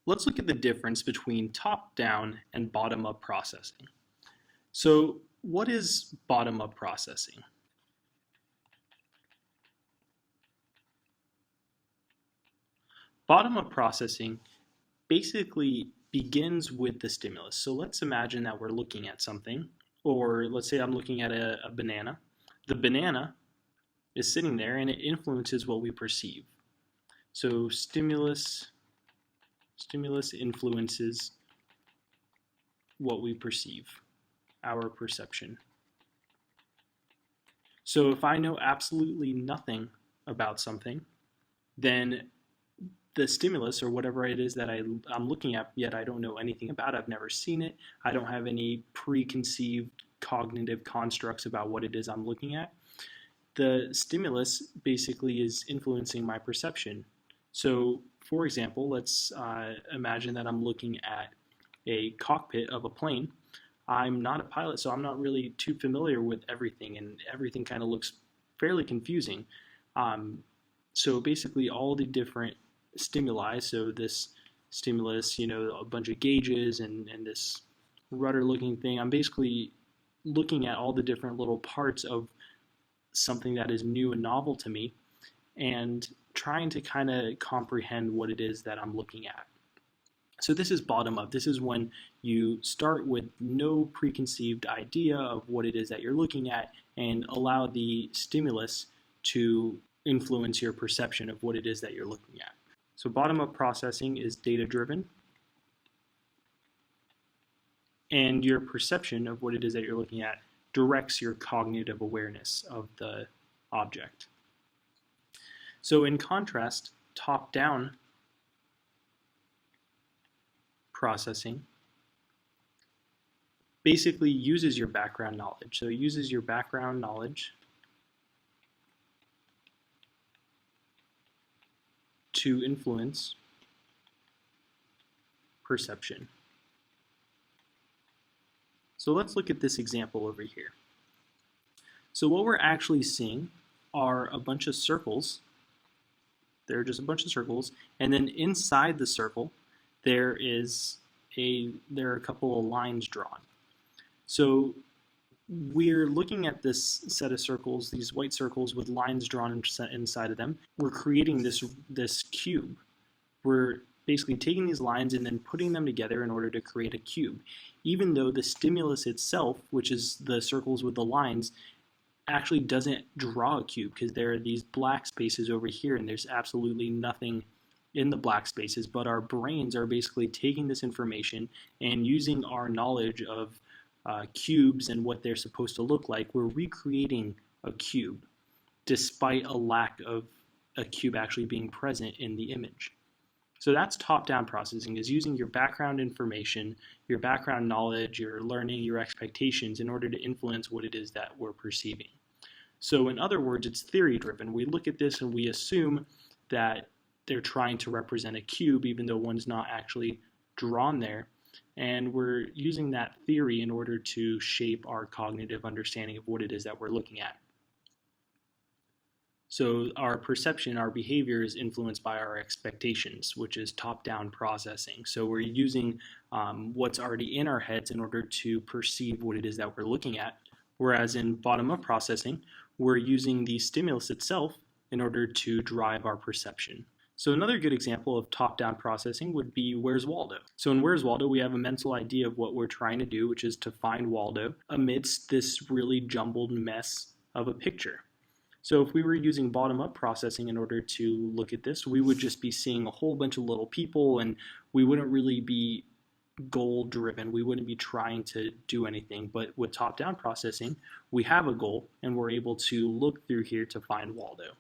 Let's look at the difference between top-down and bottom-up processing. So what is bottom-up processing? Bottom-up processing basically begins with the stimulus. So let's imagine that we're looking at something, or let's say I'm looking at a banana. The banana is sitting there and it influences what we perceive. So stimulus influences what we perceive, our perception. So if I know absolutely nothing about something, then the stimulus or whatever it is that I'm looking at, yet I don't know anything about, I've never seen it, I don't have any preconceived cognitive constructs about what it is I'm looking at, the stimulus basically is influencing my perception. So for example, let's imagine that I'm looking at a cockpit of a plane. I'm not a pilot, so I'm not really too familiar with everything, and everything kind of looks fairly confusing. So basically all the different stimuli, so this stimulus, a bunch of gauges and this rudder looking thing, I'm basically looking at all the different little parts of something that is new and novel to me and trying to kind of comprehend what it is that I'm looking at. So this is bottom up. This is when you start with no preconceived idea of what it is that you're looking at and allow the stimulus to influence your perception of what it is that you're looking at. So bottom up processing is data driven, and your perception of what it is that you're looking at directs your cognitive awareness of the object. So in contrast, top-down processing basically uses your background knowledge. So it uses your background knowledge to influence perception. So let's look at this example over here. So what we're actually seeing are a bunch of circles. They're just a bunch of circles, and then inside the circle there are a couple of lines drawn. So we're looking at this set of circles, these white circles with lines drawn inside of them. We're creating this cube. We're basically taking these lines and then putting them together in order to create a cube, even though the stimulus itself, which is the circles with the lines, actually doesn't draw a cube, because there are these black spaces over here and there's absolutely nothing in the black spaces, but our brains are basically taking this information and using our knowledge of cubes and what they're supposed to look like, we're recreating a cube despite a lack of a cube actually being present in the image. So that's top-down processing, is using your background information, your background knowledge, your learning, your expectations in order to influence what it is that we're perceiving. So in other words, it's theory-driven. We look at this and we assume that they're trying to represent a cube even though one's not actually drawn there. And we're using that theory in order to shape our cognitive understanding of what it is that we're looking at. So our perception, our behavior is influenced by our expectations, which is top-down processing. So we're using what's already in our heads in order to perceive what it is that we're looking at. Whereas in bottom-up processing, we're using the stimulus itself in order to drive our perception. So another good example of top-down processing would be Where's Waldo? So in Where's Waldo, we have a mental idea of what we're trying to do, which is to find Waldo amidst this really jumbled mess of a picture. So if we were using bottom-up processing in order to look at this, we would just be seeing a whole bunch of little people, and we wouldn't really be goal-driven. We wouldn't be trying to do anything. But with top-down processing, we have a goal, and we're able to look through here to find Waldo.